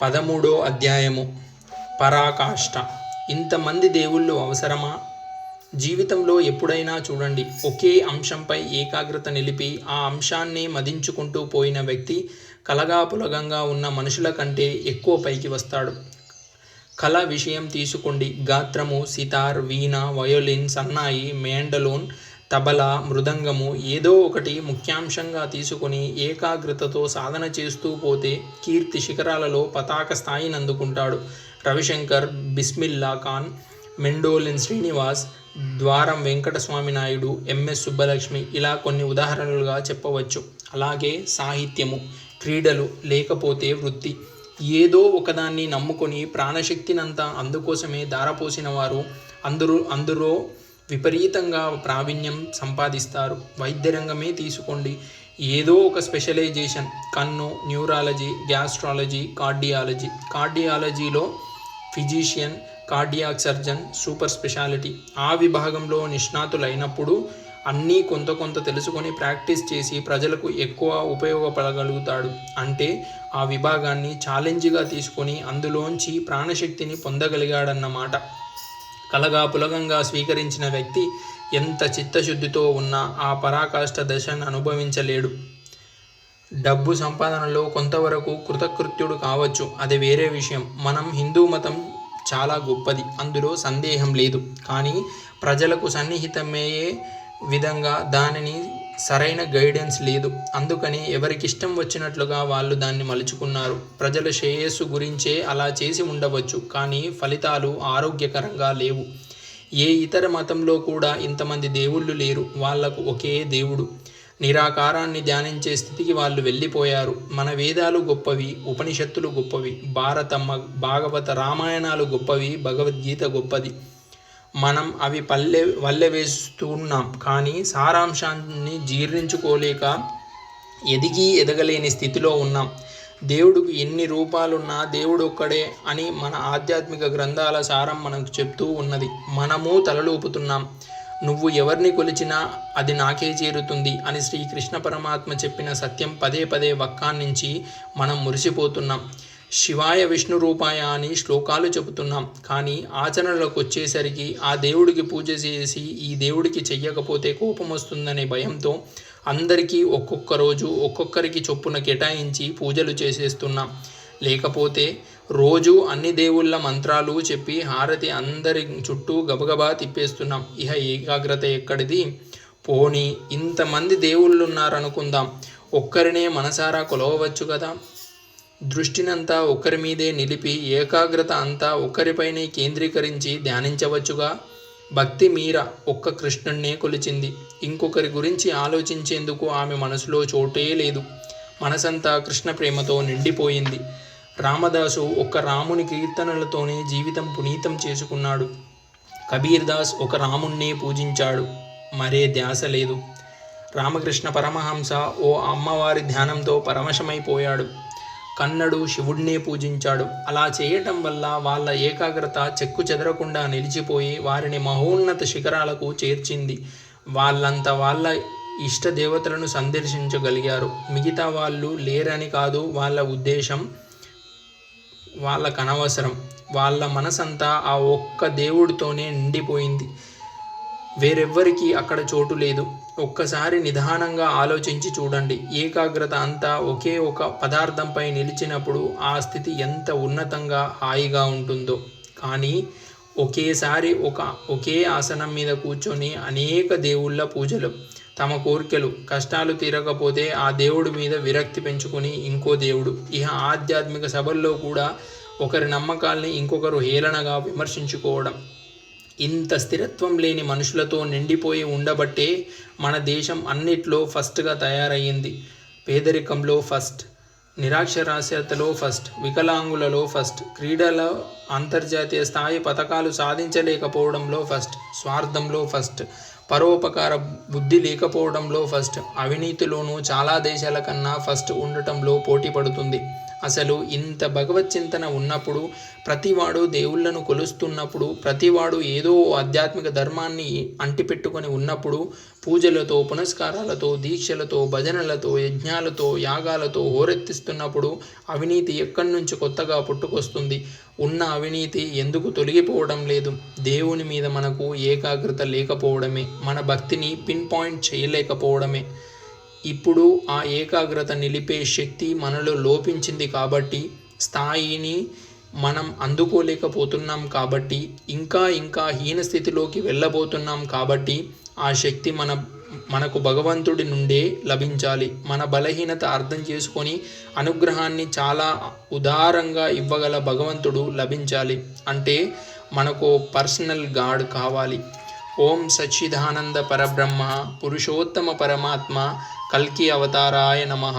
13వ అధ్యాయము పరాకాష్ఠ. ఇంతమంది దేవుళ్ళు అవసరమా? జీవితంలో ఎప్పుడైనా చూడండి, ఒకే అంశంపై ఏకాగ్రత నిలిపి ఆ అంశాన్ని మదించుకుంటూ పోయిన వ్యక్తి కలగాపులగంగా ఉన్న మనుషుల కంటే ఎక్కువ పైకి వస్తాడు. కళ విషయం తీసుకోండి. గాత్రము, సితార్, వీణ, వయోలిన్, సన్నాయి, మేండలోన్, తబలా, మృదంగము ఏదో ఒకటి ముఖ్యాంశంగా తీసుకొని ఏకాగ్రతతో సాధన చేస్తూ పోతే కీర్తి శిఖరాలలో పతాక స్థాయిని అందుకుంటాడు. రవిశంకర్, బిస్మిల్లా ఖాన్, మెండోలిన్ శ్రీనివాస్, ద్వారం వెంకటస్వామి నాయుడు, ఎంఎస్ సుబ్బలక్ష్మి ఇలా కొన్ని ఉదాహరణలుగా చెప్పవచ్చు. అలాగే సాహిత్యము, క్రీడలు, లేకపోతే వృత్తి ఏదో ఒకదాన్ని నమ్ముకొని ప్రాణశక్తినంతా అందుకోసమే ధారపోసిన వారు అందులో విపరీతంగా ప్రావీణ్యం సంపాదిస్తారు. వైద్య రంగమే తీసుకోండి, ఏదో ఒక స్పెషలైజేషన్, కన్ను, న్యూరాలజీ, గ్యాస్ట్రాలజీ, కార్డియాలజీలో physician, cardiac surgeon, super speciality ఆ విభాగంలో నిష్ణాతులైనప్పుడు అన్నీ కొంత తెలుసుకొని ప్రాక్టీస్ చేసి ప్రజలకు ఎక్కువ ఉపయోగపడగలుగుతాడు. అంటే ఆ విభాగాన్ని ఛాలెంజ్గా తీసుకొని అందులోంచి ప్రాణశక్తిని పొందగలిగాడన్నమాట. కలగాపులగంగా స్వీకరించిన వ్యక్తి ఎంత చిత్తశుద్ధితో ఉన్నా ఆ పరాకాష్ఠ దశను అనుభవించలేడు. డబ్బు సంపాదనలో కొంతవరకు కృతకృత్యుడు కావచ్చు, అది వేరే విషయం. మనం హిందూ మతం చాలా గొప్పది, అందులో సందేహం లేదు. కానీ ప్రజలకు సన్నిహితమయ్యే విధంగా దానిని సరైన గైడెన్స్ లేదు. అందుకని ఎవరికిష్టం వచ్చినట్లుగా వాళ్ళు దాన్ని మలుచుకున్నారు. ప్రజల శ్రేయస్సు గురించే అలా చేసి ఉండవచ్చు, కానీ ఫలితాలు ఆరోగ్యకరంగా లేవు. ఏ ఇతర మతంలో కూడా ఇంతమంది దేవుళ్ళు లేరు. వాళ్లకు ఒకే దేవుడు. నిరాకారాన్ని ధ్యానించే స్థితికి వాళ్ళు వెళ్ళిపోయారు. మన వేదాలు గొప్పవి, ఉపనిషత్తులు గొప్పవి, భాగవత రామాయణాలు గొప్పవి, భగవద్గీత గొప్పది. మనం అవి వల్లె వేస్తున్నాం, కానీ సారాంశాన్ని జీర్ణించుకోలేక ఎదగలేని స్థితిలో ఉన్నాం. దేవుడికి ఎన్ని రూపాలున్నా దేవుడు ఒక్కడే అని మన ఆధ్యాత్మిక గ్రంథాల సారం మనకు చెప్తూ ఉన్నది. మనము తలలూపుతున్నాం. నువ్వు ఎవరిని కొలిచినా అది నాకే చేరుతుంది అని శ్రీకృష్ణ పరమాత్మ చెప్పిన సత్యం పదే వక్కాన్నించి మనం మురిసిపోతున్నాం. శివాయ విష్ణు రూపాయ అని శ్లోకాలు చెబుతున్నాం, కానీ ఆచరణలోకి వచ్చేసరికి ఆ దేవుడికి పూజ చేసి ఈ దేవుడికి చెయ్యకపోతే కోపం వస్తుందనే భయంతో అందరికీ ఒక్కొక్క రోజు ఒక్కొక్కరికి చొప్పున కేటాయించి పూజలు చేసేస్తున్నాం. లేకపోతే రోజు అన్ని దేవుళ్ళ మంత్రాలు చెప్పి హారతి అందరి చుట్టూ గబగబా తిప్పేస్తున్నాం. ఇహ ఏకాగ్రత ఎక్కడిది? పోనీ ఇంతమంది దేవుళ్ళున్నారనుకుందాం, ఒక్కరినే మనసారా కొలవవచ్చు కదా. దృష్టినంతా ఒక్కరి మీదే నిలిపి ఏకాగ్రత అంతా ఒక్కరిపైనే కేంద్రీకరించి ధ్యానించవచ్చుగా. భక్తి మీర ఒక్క కృష్ణుణ్ణే కొలిచింది. ఇంకొకరి గురించి ఆలోచించేందుకు ఆమె మనసులో చోటే లేదు. మనసంతా కృష్ణ ప్రేమతో నిండిపోయింది. రామదాసు ఒక్క రాముని కీర్తనలతోనే జీవితం పునీతం చేసుకున్నాడు. కబీర్ దాస్ ఒక రాముణ్ణే పూజించాడు, మరే ధ్యాస లేదు. రామకృష్ణ పరమహంస ఓ అమ్మవారి ధ్యానంతో పరవశమైపోయాడు. కన్నడు శివుడినే పూజించాడు. అలా చేయటం వల్ల వాళ్ళ ఏకాగ్రత చెక్కు చెదరకుండా నిలిచిపోయి వారిని మహోన్నత శిఖరాలకు చేర్చింది. వాళ్ళంతా వాళ్ళ ఇష్ట దేవతలను సందర్శించగలిగారు. మిగతా వాళ్ళు లేరని కాదు వాళ్ళ ఉద్దేశం, వాళ్ళకనవసరం. వాళ్ళ మనసంతా ఆ ఒక్క దేవుడితోనే నిండిపోయింది. వేరెవ్వరికీ అక్కడ చోటు లేదు. ఒక్కసారి నిదానంగా ఆలోచించి చూడండి. ఏకాగ్రత అంతా ఒకే ఒక పదార్థంపై నిలిచినప్పుడు ఆ స్థితి ఎంత ఉన్నతంగా హాయిగా ఉంటుందో. కానీ ఒకేసారి ఒకే ఆసనం మీద కూర్చొని అనేక దేవుళ్ళ పూజలు, తమ కోరికలు, కష్టాలు తీరకపోతే ఆ దేవుడి మీద విరక్తి పెంచుకొని ఇంకో దేవుడు. ఇహ ఆధ్యాత్మిక సభల్లో కూడా ఒకరి నమ్మకాల్ని ఇంకొకరు హేళనగా విమర్శించుకోవడం. ఇంత స్థిరత్వం లేని మనుషులతో నిండిపోయి ఉండబట్టే మన దేశం అన్నిట్లో ఫస్ట్గా తయారయ్యింది. పేదరికంలో ఫస్ట్, నిరక్షరాస్యతలో ఫస్ట్, వికలాంగులలో ఫస్ట్, క్రీడలో అంతర్జాతీయ స్థాయి పథకాలు సాధించలేకపోవడంలో ఫస్ట్, స్వార్థంలో ఫస్ట్, పరోపకార బుద్ధి లేకపోవడంలో ఫస్ట్, అవినీతిలోనూ చాలా దేశాల కన్నా ఫస్ట్ ఉండటంలో పోటీ పడుతుంది. అసలు ఇంత భగవత్ చింతన ఉన్నప్పుడు, ప్రతివాడు దేవుళ్లను కొలుస్తున్నప్పుడు, ప్రతివాడు ఏదో ఆధ్యాత్మిక ధర్మాన్ని అంటిపెట్టుకొని ఉన్నప్పుడు, పూజలతో, పునస్కారాలతో, దీక్షలతో, భజనలతో, యజ్ఞాలతో, యాగాలతో హోరెత్తిస్తున్నప్పుడు అవినీతి ఎక్కడి నుంచి కొత్తగా పుట్టుకొస్తుంది? ఉన్న అవినీతి ఎందుకు తొలగిపోవడం లేదు? దేవుని మీద మనకు ఏకాగ్రత లేకపోవడమే, మన భక్తిని పిన్ పాయింట్ చేయలేకపోవడమే. ఇప్పుడు ఆ ఏకాగ్రత నిలిపే శక్తి మనలో లోపించింది కాబట్టి, స్థాయిని మనం అందుకోలేకపోతున్నాం కాబట్టి, ఇంకా హీన స్థితిలోకి వెళ్ళబోతున్నాం కాబట్టి, ఆ శక్తి మనకు భగవంతుడి నుండే లభించాలి. మన బలహీనత అర్థం చేసుకొని అనుగ్రహాన్ని చాలా ఉదారంగా ఇవ్వగల భగవంతుడు లభించాలి. అంటే మనకు పర్సనల్ గాడ్ కావాలి. ఓం సచ్చిదానంద పరబ్రహ్మ పురుషోత్తమ పరమాత్మ కల్కి అవతారాయ నమః.